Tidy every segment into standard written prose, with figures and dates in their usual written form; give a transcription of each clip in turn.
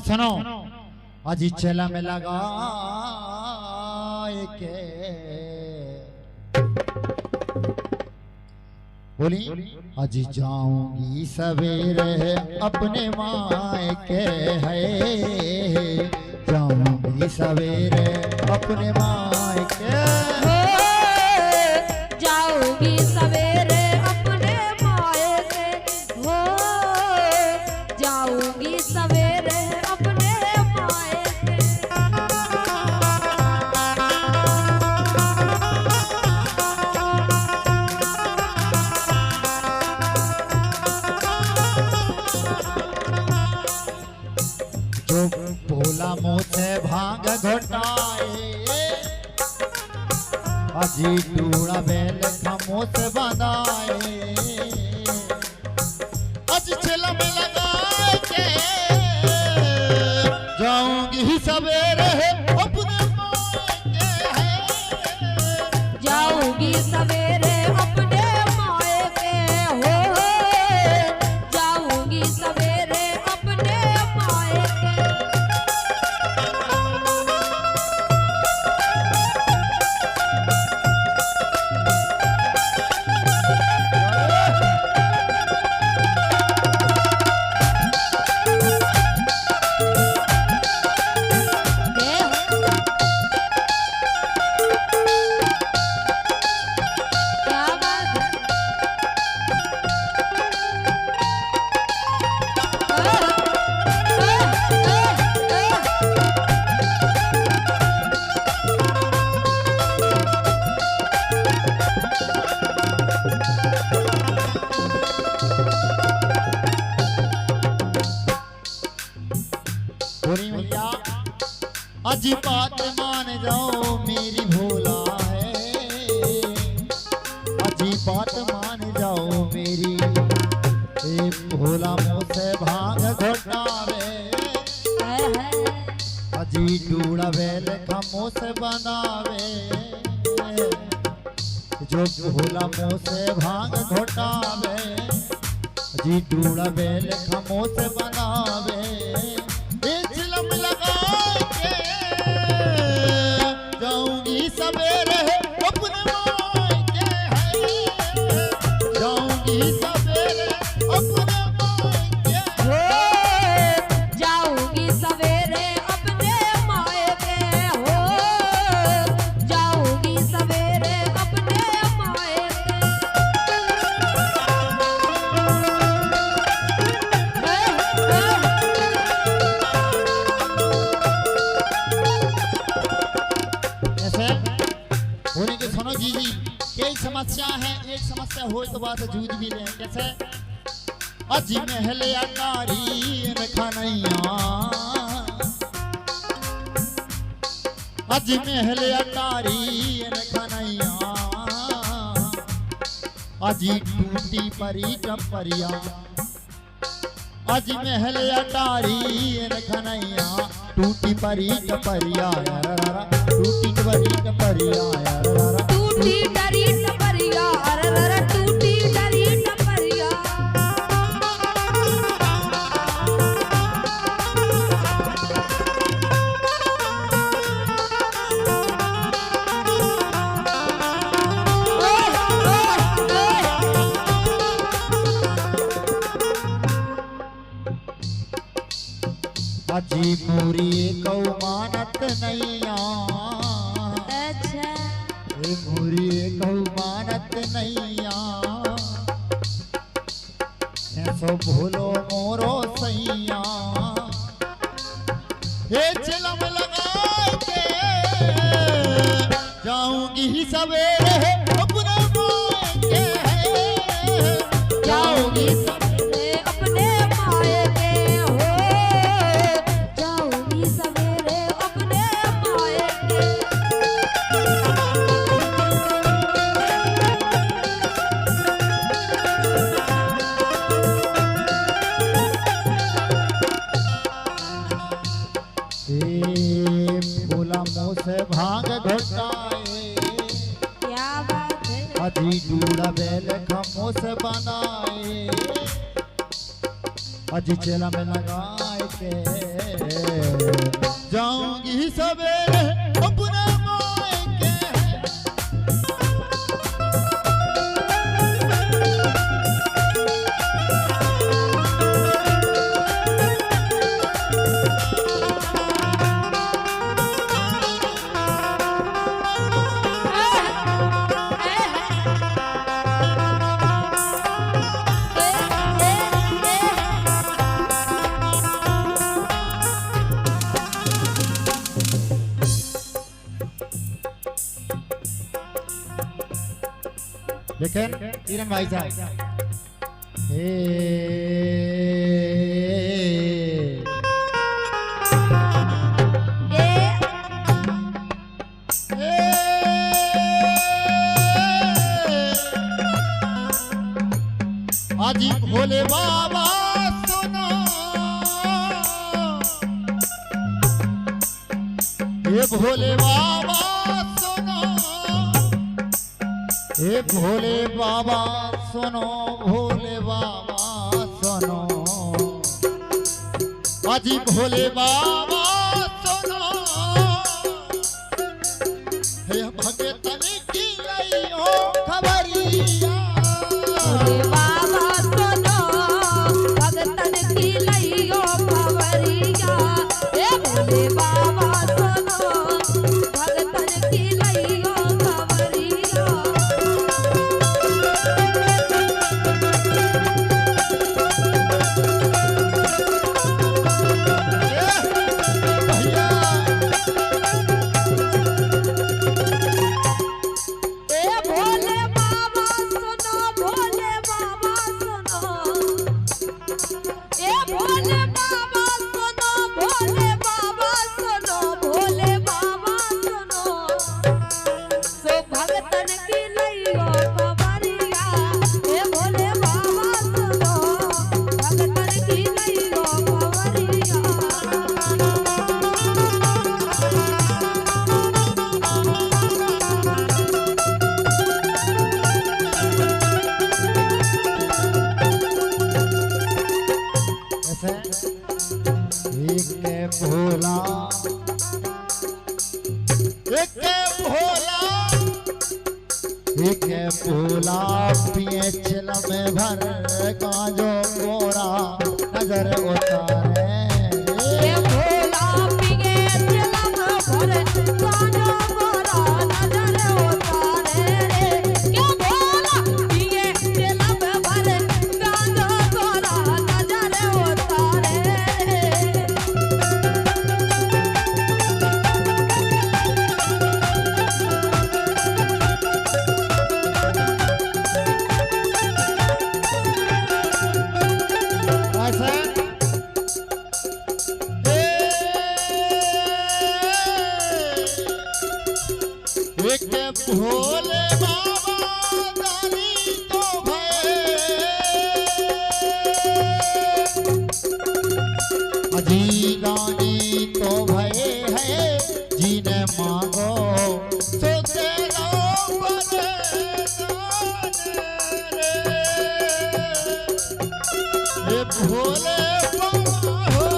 सुनो अजी चला में लगा के बोली अजी जाऊंगी सवेरे अपने मायके है, जाऊंगी सवेरे अपने मायके, जाऊंगी सवेरे अपने मायके, हो जाऊंगी सवेरे अपने मायके। जो बोला मुँह से भांग घोटाए, अजी टूड़ा बेल खमों से बंधाए, अज चला में लगाए के जाऊंगी सवेरे अपने मायके है, जाऊंगी सवेरे अपने मायके, हो जाऊंगी सवेरे अपने मायके। अजी बात मान जाओ मेरी भोला है, अजी बात मान जाओ मेरी, ए भोला मुझसे भांग घोटावे, अजी डूड़ा बेल खमों से बनावे, जो भोला मुझसे भांग घोटावे, अजी डूड़ा बेल खमों से बनावे, चिलम लगा जाऊंगी सवेरे अपने मायके है, जाऊंगी सवेरे अपने मायके, हो जाऊंगी सवेरे अपने मायके, हो जाऊंगी सवेरे अपने मायके। होने के सुनो जी कई समस्या है, एक समस्या हो तो बात जूझ भी रहे कैसे, अजी महल अटारी खनैया, अजी महल अटारी खनैया, अजी टूटी परी टपरिया, अजी महल अटारी खनैया, टूटी परी टपरिया, टूटी परी टपरिया, टूटी डरी टपरिया, अरे टूटी डरी टपरिया। अजी पूरी कौ मानत नैया, अच्छा पूरी कौ मानत नैया, ऐसो भूलो मोरो सैया, हे चिलम लगा के जाऊंगी सवेरे अपने मायके है, जाऊंगी सवेरे अपने मायके, हो जाऊंगी सवेरे अपने मायके। भोला मुँह से भांग घोटाए, क्या बात है, अजी डूड़ा बेल खमों से बनाए, अजी चेला में लगाए मायके जाऊंगी सवेरे अपने मायके लेकिन किरण भाई साहब आजी भोले बाबा सुनो ये भोले बाबा सुनो हे भोले बाबा सुनो भोले बाबा सुनो आजी भोले बाबा सुनो हे भगतन की लइयो खबरिया भोले बाबा सुनो भगतन की लइयो खबरिया हे भोले बाबा सुनो भगतन की लइयो खबरिया भोला एक भोला एक भोला पिए चिलम भर गांजो गोरा नजर उतारे भोला पिए चिलम भर गांजो गोरा नजर उतारे क्या भोला पिए चिलम भर गांजो गोरा नजर उतारे एक भोले बाबा दानी तो भय अजी दानी तो भय है जीने मांगो सो तेरा वरदान रे भोले बाबा हो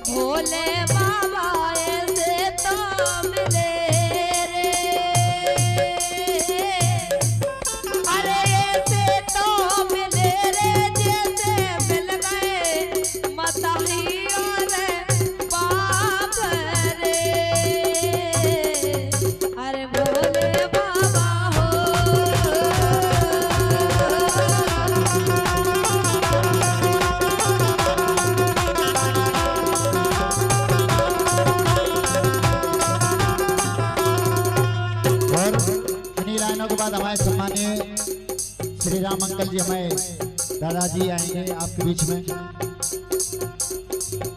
भोले बाबा ऐसे तो मिले रे अरे ऐसे तो मिले रे जैसे मिल गए मताही और बाप रे अरे भोले बाबा हो और इन्हीं लाइनों के बाद हमारे सम्मानीय श्री राम अंकल जी हमारे दादाजी आएंगे आपके बीच में।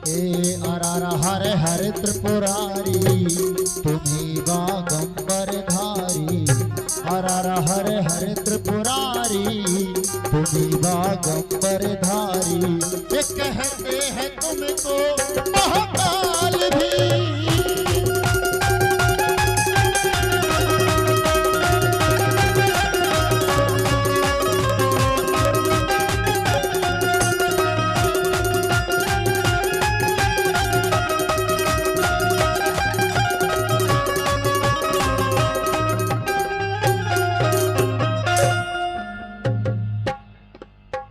ए अरारा हरे हरे त्रिपुरारी तुम्ही बागंबर धा हर हर हर त्रिपुरारी तुम्ही बागंबर धारी। ये कहते हैं तुमको महाकाल भी।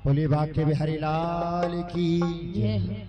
बोलिए भाग्य बिहारी लाल की जय हो।